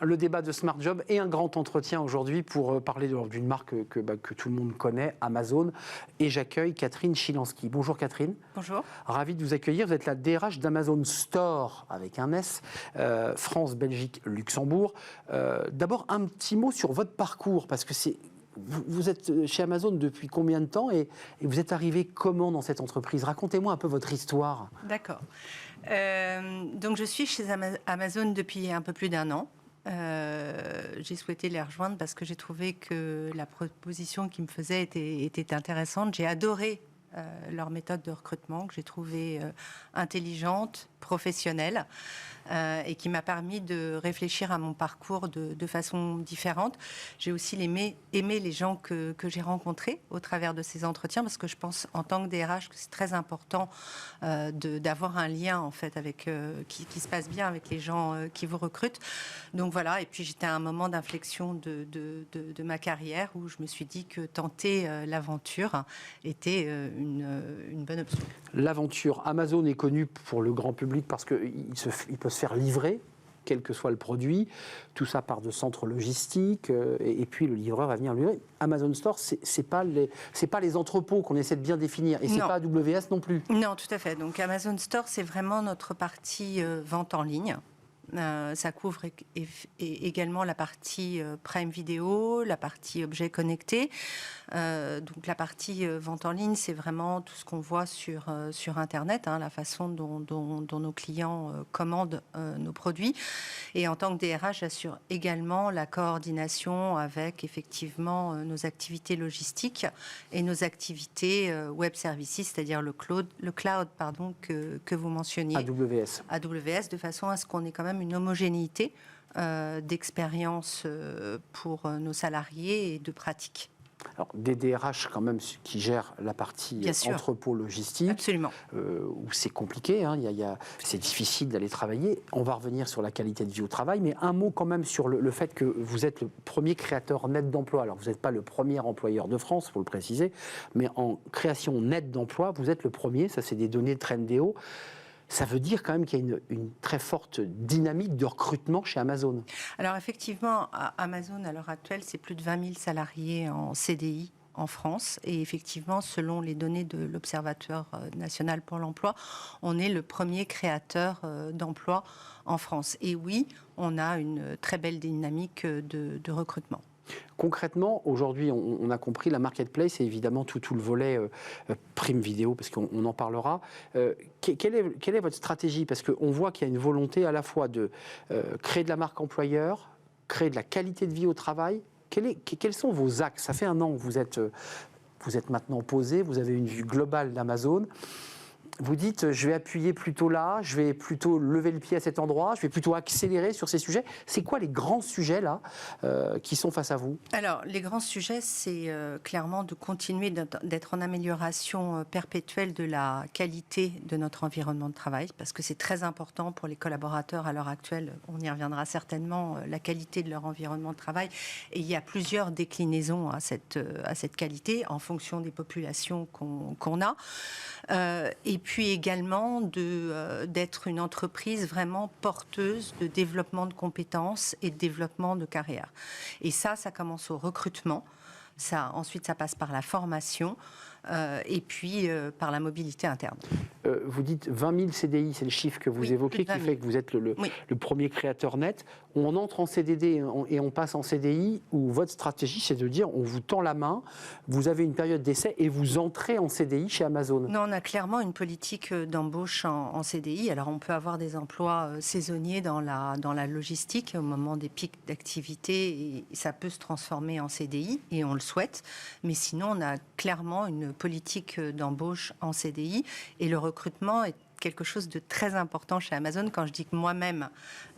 Le débat de Smart Job et un grand entretien aujourd'hui pour parler d'une marque que tout le monde connaît, Amazon. Et j'accueille Catherine Chilansky. Bonjour Catherine. Bonjour. Ravi de vous accueillir. Vous êtes la DRH d'Amazon Store, avec un S, France, Belgique, Luxembourg. D'abord, un petit mot sur votre parcours, parce que vous êtes chez Amazon depuis combien de temps et vous êtes arrivé comment dans cette entreprise? Racontez-moi un peu votre histoire. D'accord. Donc je suis chez Amazon depuis un peu plus d'1 an. J'ai souhaité les rejoindre parce que j'ai trouvé que la proposition qu'ils me faisaient était intéressante. J'ai adoré leur méthode de recrutement, que j'ai trouvée intelligente, professionnelle, et qui m'a permis de réfléchir à mon parcours de façon différente. J'ai aussi aimé les gens que j'ai rencontrés au travers de ces entretiens, parce que je pense en tant que DRH que c'est très important d'avoir un lien en fait qui se passe bien avec les gens qui vous recrutent. Donc voilà, et puis j'étais à un moment d'inflexion de ma carrière où je me suis dit que tenter l'aventure était une bonne option. L'aventure. Amazon est connue pour le grand public parce qu'il peut se faire livrer, quel que soit le produit. Tout ça part de centres logistiques et puis le livreur va venir livrer. Amazon Store, c'est pas les entrepôts qu'on essaie de bien définir et c'est pas AWS non plus. Non, tout à fait. Donc Amazon Store, c'est vraiment notre partie vente en ligne. Ça couvre également la partie Prime Vidéo, la partie objets connectés. Donc la partie vente en ligne, c'est vraiment tout ce qu'on voit sur Internet, la façon dont nos clients commandent nos produits. Et en tant que DRH, j'assure également la coordination avec effectivement nos activités logistiques et nos activités web services, c'est-à-dire le cloud que vous mentionniez. AWS, de façon à ce qu'on ait quand même une homogénéité d'expérience pour nos salariés et de pratique. Alors, des DRH quand même qui gèrent la partie entrepôt logistique. Absolument. Où c'est compliqué, c'est difficile d'aller travailler. On va revenir sur la qualité de vie au travail, mais un mot quand même sur le fait que vous êtes le premier créateur net d'emploi. Alors, vous n'êtes pas le premier employeur de France, il faut le préciser, mais en création nette d'emploi, vous êtes le premier. Ça, c'est des données de Trendéo. Ça veut dire quand même qu'il y a une très forte dynamique de recrutement chez Amazon. Alors effectivement, Amazon, à l'heure actuelle, c'est plus de 20 000 salariés en CDI en France. Et effectivement, selon les données de l'Observatoire national pour l'emploi, on est le premier créateur d'emplois en France. Et oui, on a une très belle dynamique de recrutement. Concrètement, aujourd'hui, on a compris, la marketplace et évidemment tout le volet Prime Vidéo, parce qu'on en parlera. Quelle est votre stratégie? Parce qu'on voit qu'il y a une volonté à la fois de créer de la marque employeur, créer de la qualité de vie au travail. Quels sont vos axes? Ça fait 1 an que vous êtes maintenant posé, vous avez une vue globale d'Amazon. Vous dites, je vais appuyer plutôt là, je vais plutôt lever le pied à cet endroit, je vais plutôt accélérer sur ces sujets. C'est quoi les grands sujets là qui sont face à vous? Alors, les grands sujets, c'est clairement de continuer d'être en amélioration perpétuelle de la qualité de notre environnement de travail, parce que c'est très important pour les collaborateurs à l'heure actuelle. On y reviendra certainement, la qualité de leur environnement de travail. Et il y a plusieurs déclinaisons à cette qualité en fonction des populations qu'on a. Et puis également d'être une entreprise vraiment porteuse de développement de compétences et de développement de carrière. Et ça commence au recrutement. Ensuite, ça passe par la formation et puis par la mobilité interne. Vous dites 20 000 CDI, c'est le chiffre que vous évoquez, qui fait que vous êtes le premier créateur net. On entre en CDD et on passe en CDI, où votre stratégie, c'est de dire, on vous tend la main, vous avez une période d'essai et vous entrez en CDI chez Amazon. Non, on a clairement une politique d'embauche en CDI. Alors, on peut avoir des emplois saisonniers dans la logistique au moment des pics d'activité, et ça peut se transformer en CDI, et on le souhaite. Mais sinon, on a clairement une politique d'embauche en CDI, et le recrutement est quelque chose de très important chez Amazon. Quand je dis que moi-même,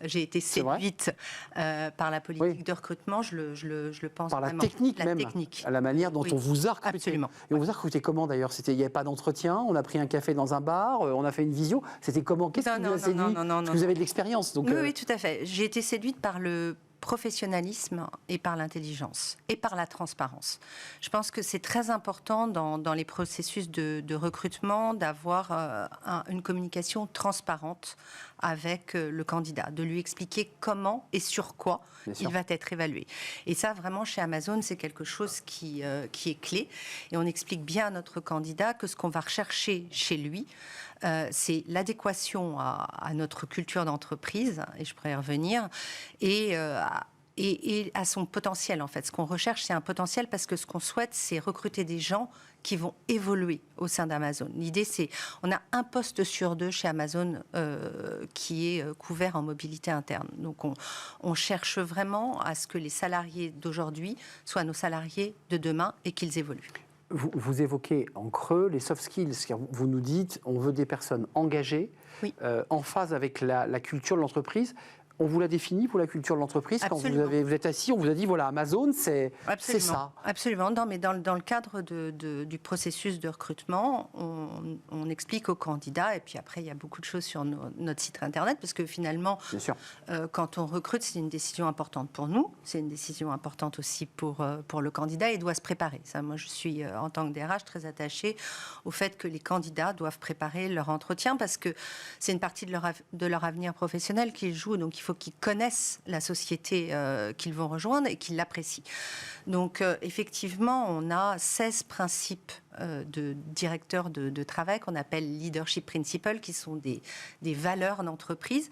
j'ai été séduite par la politique de recrutement, je le pense par vraiment. La technique, à la manière dont on vous a recruté. Absolument. Et on vous a recruté comment d'ailleurs? Il n'y avait pas d'entretien, on a pris un café dans un bar, on a fait une visio. C'était comment? Qu'est-ce qui vous a séduit? Parce que vous avez de l'expérience. Oui, tout à fait. J'ai été séduite par le professionnalisme et par l'intelligence et par la transparence. Je pense que c'est très important dans les processus de recrutement d'avoir une communication transparente avec le candidat, de lui expliquer comment et sur quoi il va être évalué. Et ça, vraiment, chez Amazon, c'est quelque chose qui est clé. Et on explique bien à notre candidat que ce qu'on va rechercher chez lui, c'est l'adéquation à notre culture d'entreprise, et je pourrais y revenir, et à son potentiel, en fait. Ce qu'on recherche, c'est un potentiel parce que ce qu'on souhaite, c'est recruter des gens qui vont évoluer au sein d'Amazon. L'idée, c'est, on a un poste sur 2 chez Amazon qui est couvert en mobilité interne. Donc, on cherche vraiment à ce que les salariés d'aujourd'hui soient nos salariés de demain et qu'ils évoluent. Vous évoquez en creux les soft skills. Vous nous dites, on veut des personnes engagées, oui. En phase avec la culture de l'entreprise. On vous l'a défini pour la culture de l'entreprise. Quand vous êtes assis, on vous a dit, voilà, Amazon, c'est ça. Absolument. Non, mais dans le cadre du processus de recrutement, on explique aux candidats, et puis après, il y a beaucoup de choses sur notre site Internet, parce que finalement, quand on recrute, c'est une décision importante pour nous, c'est une décision importante aussi pour le candidat, et il doit se préparer. Ça, moi, je suis, en tant que DRH, très attachée au fait que les candidats doivent préparer leur entretien, parce que c'est une partie de leur avenir professionnel qu'ils jouent, donc il faut qu'ils connaissent la société qu'ils vont rejoindre et qu'ils l'apprécient. Donc, effectivement, on a 16 principes de directeurs de travail qu'on appelle leadership principles, qui sont des valeurs d'entreprise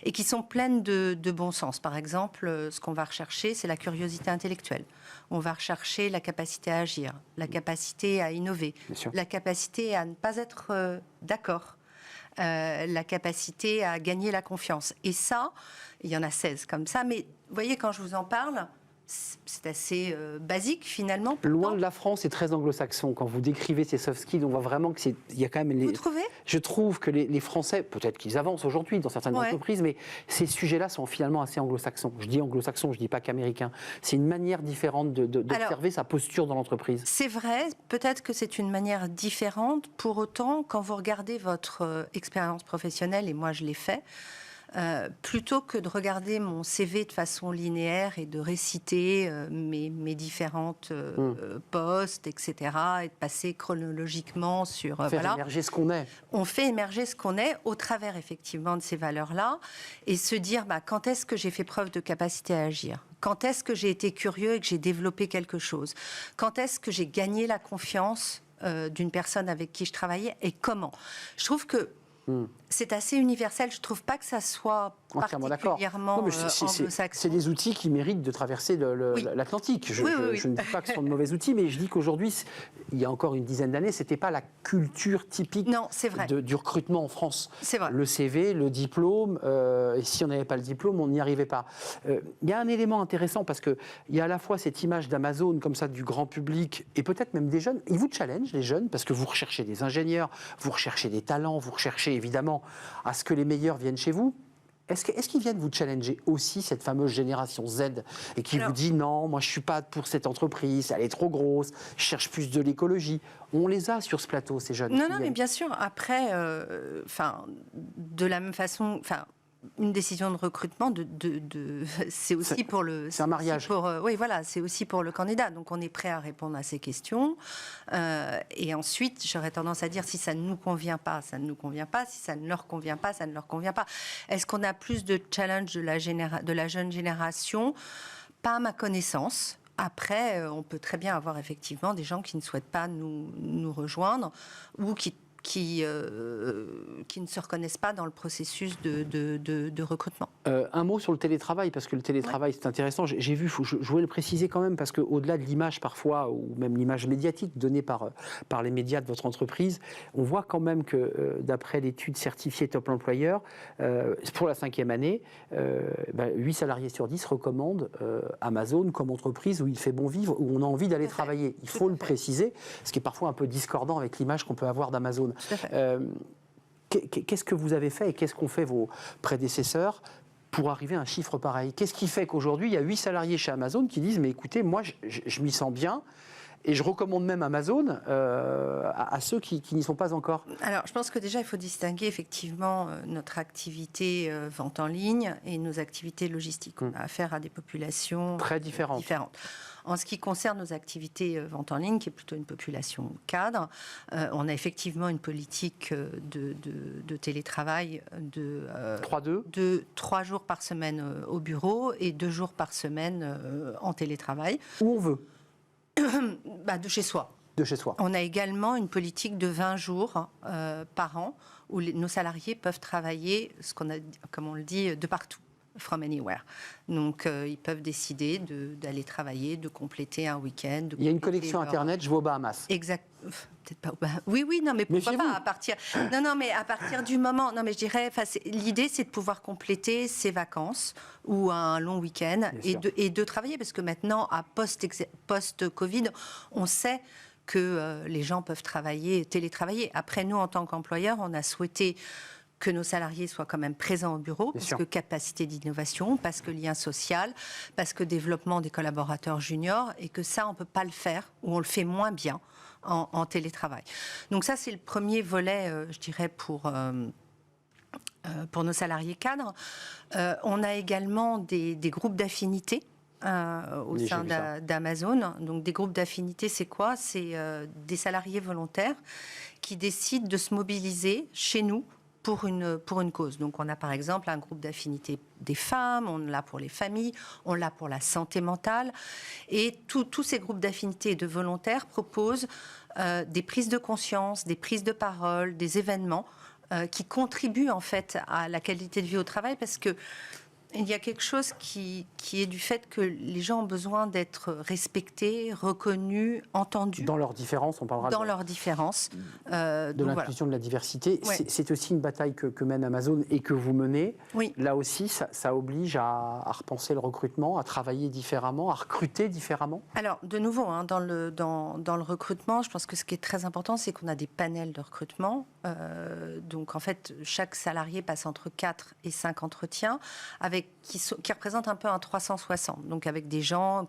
et qui sont pleines de bon sens. Par exemple, ce qu'on va rechercher, c'est la curiosité intellectuelle. On va rechercher la capacité à agir, la capacité à innover, la capacité à ne pas être d'accord. La capacité à gagner la confiance. Et ça, il y en a 16 comme ça, mais vous voyez, quand je vous en parle, c'est assez basique finalement. Loin de la France, c'est très anglo-saxon. Quand vous décrivez ces soft skills, on voit vraiment qu'il y a quand même... Vous trouvez ? Je trouve que les Français, peut-être qu'ils avancent aujourd'hui dans certaines entreprises, mais ces sujets-là sont finalement assez anglo-saxons. Je dis anglo-saxon, je ne dis pas qu'américain. C'est une manière différente d'observer sa posture dans l'entreprise. C'est vrai, peut-être que c'est une manière différente. Pour autant, quand vous regardez votre expérience professionnelle, et moi je l'ai fait, plutôt que de regarder mon CV de façon linéaire et de réciter mes différentes postes, etc., et de passer chronologiquement sur... Faire émerger ce qu'on est. On fait émerger ce qu'on est au travers, effectivement, de ces valeurs-là, et se dire, quand est-ce que j'ai fait preuve de capacité à agir ? Quand est-ce que j'ai été curieux et que j'ai développé quelque chose ? Quand est-ce que j'ai gagné la confiance d'une personne avec qui je travaillais, et comment ? Je trouve que c'est assez universel. Je ne trouve pas que ça soit particulièrement anglo-saxon. C'est des outils qui méritent de traverser l'Atlantique. Je ne dis pas que ce sont de mauvais outils, mais je dis qu'aujourd'hui, il y a encore une dizaine d'années, ce n'était pas la culture typique du recrutement en France. C'est vrai. Le CV, le diplôme, et si on n'avait pas le diplôme, on n'y arrivait pas. Il y a un élément intéressant, parce qu'il y a à la fois cette image d'Amazon, comme ça, du grand public, et peut-être même des jeunes. Ils vous challenge, les jeunes, parce que vous recherchez des ingénieurs, vous recherchez des talents, vous recherchez évidemment à ce que les meilleurs viennent chez vous. Est-ce qu'ils viennent vous challenger aussi, cette fameuse génération Z, et qui vous dit non, moi je ne suis pas pour cette entreprise, elle est trop grosse, je cherche plus de l'écologie. On les a sur ce plateau, ces jeunes. Non, mais bien sûr. Après, de la même façon... Une décision de recrutement, c'est aussi pour le... C'est un mariage. Oui, voilà, c'est aussi pour le candidat. Donc, on est prêt à répondre à ces questions. Et ensuite, j'aurais tendance à dire, si ça ne nous convient pas, ça ne nous convient pas. Si ça ne leur convient pas, ça ne leur convient pas. Est-ce qu'on a plus de challenge de la jeune génération ? Pas à ma connaissance. Après, on peut très bien avoir effectivement des gens qui ne souhaitent pas nous rejoindre ou qui ne se reconnaissent pas dans le processus de recrutement. Un mot sur le télétravail, parce que le télétravail, c'est intéressant. J'ai vu, je voulais le préciser quand même, parce qu'au-delà de l'image parfois, ou même l'image médiatique donnée par les médias de votre entreprise, on voit quand même que, d'après l'étude certifiée Top Employeur, pour la 5e année, 8 salariés sur 10 recommandent Amazon comme entreprise où il fait bon vivre, où on a envie d'aller travailler. Il faut le préciser, ce qui est parfois un peu discordant avec l'image qu'on peut avoir d'Amazon. Qu'est-ce que vous avez fait et qu'est-ce qu'ont fait vos prédécesseurs pour arriver à un chiffre pareil ? Qu'est-ce qui fait qu'aujourd'hui, il y a 8 salariés chez Amazon qui disent « mais écoutez, moi, je m'y sens bien ». Et je recommande même Amazon à ceux qui n'y sont pas encore. Alors, je pense que déjà, il faut distinguer effectivement notre activité vente en ligne et nos activités logistiques. On a affaire à des populations très différentes. En ce qui concerne nos activités vente en ligne, qui est plutôt une population cadre, on a effectivement une politique de télétravail de 3 jours par semaine au bureau et 2 jours par semaine en télétravail. Où on veut. De chez soi. De chez soi. On a également une politique de 20 jours par an où nos salariés peuvent travailler, comme on le dit, de partout. From anywhere. Donc, ils peuvent décider d'aller travailler, de compléter un week-end. Il y a une connexion Internet, je vais aux Bahamas. Exact. Peut-être pas aux Bahamas. Oui, non, mais pourquoi pas à partir... Non, mais à partir du moment... Non, mais je dirais... L'idée, c'est de pouvoir compléter ses vacances ou un long week-end et de travailler. Parce que maintenant, à post-Covid, on sait que les gens peuvent télétravailler. Après, nous, en tant qu'employeurs, on a souhaité que nos salariés soient quand même présents au bureau, parce que capacité d'innovation, parce que lien social, parce que développement des collaborateurs juniors, et que ça, on ne peut pas le faire, ou on le fait moins bien en télétravail. Donc ça, c'est le premier volet, je dirais, pour nos salariés cadres. On a également des groupes d'affinités au sein d'Amazon. Donc des groupes d'affinités, c'est quoi? C'est des salariés volontaires qui décident de se mobiliser chez nous pour une cause. Donc on a par exemple un groupe d'affinité des femmes, on l'a pour les familles, on l'a pour la santé mentale. Et tous ces groupes d'affinité et de volontaires proposent des prises de conscience, des prises de parole, des événements qui contribuent en fait à la qualité de vie au travail, parce que il y a quelque chose qui est du fait que les gens ont besoin d'être respectés, reconnus, entendus. Dans leurs différences, on parlera dans leurs différences. De l'inclusion, de la diversité. Ouais. C'est aussi une bataille que mène Amazon et que vous menez. Oui. Là aussi, ça oblige à repenser le recrutement, à travailler différemment, à recruter différemment. Alors, de nouveau, dans le recrutement, je pense que ce qui est très important, c'est qu'on a des panels de recrutement. Donc, en fait, chaque salarié passe entre 4 et 5 entretiens qui représentent un peu un 360. Donc, avec des gens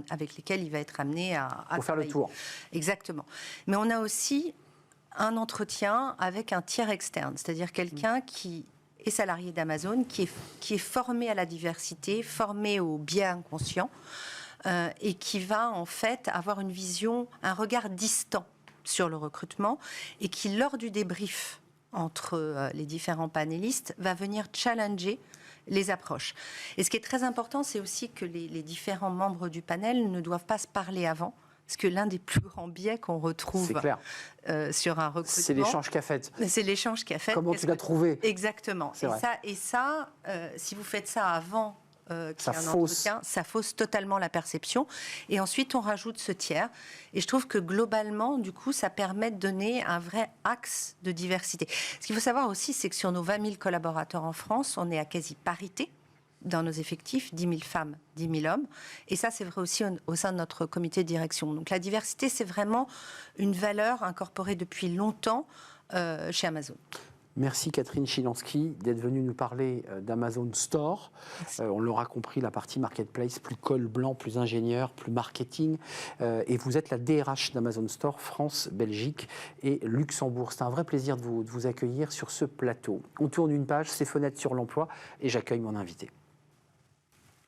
avec lesquels il va être amené à Pour faire le tour. Exactement. Mais on a aussi un entretien avec un tiers externe, c'est-à-dire quelqu'un qui est salarié d'Amazon, qui est formé à la diversité, formé au biais inconscient, et qui va en fait avoir une vision, un regard distant sur le recrutement, et qui, lors du débrief entre les différents panélistes, va venir challenger les approches. Et ce qui est très important, c'est aussi que les différents membres du panel ne doivent pas se parler avant, parce que l'un des plus grands biais qu'on retrouve sur un recrutement... C'est l'échange qu'a fait. C'est l'échange qu'a fait. Comment tu l'as trouvé? Exactement. Et ça, si vous faites ça avant qu'il y ait un entretien, ça fausse totalement la perception. Et ensuite, on rajoute ce tiers. Et je trouve que globalement, du coup, ça permet de donner un vrai axe de diversité. Ce qu'il faut savoir aussi, c'est que sur nos 20 000 collaborateurs en France, on est à quasi parité dans nos effectifs, 10 000 femmes, 10 000 hommes. Et ça, c'est vrai aussi au sein de notre comité de direction. Donc la diversité, c'est vraiment une valeur incorporée depuis longtemps chez Amazon. Merci Catherine Chilansky d'être venue nous parler d'Amazon Store. On l'aura compris, la partie marketplace, plus col blanc, plus ingénieur, plus marketing. Et vous êtes la DRH d'Amazon Store, France, Belgique et Luxembourg. C'est un vrai plaisir de vous accueillir sur ce plateau. On tourne une page, c'est Fenêtre sur l'emploi, et j'accueille mon invité.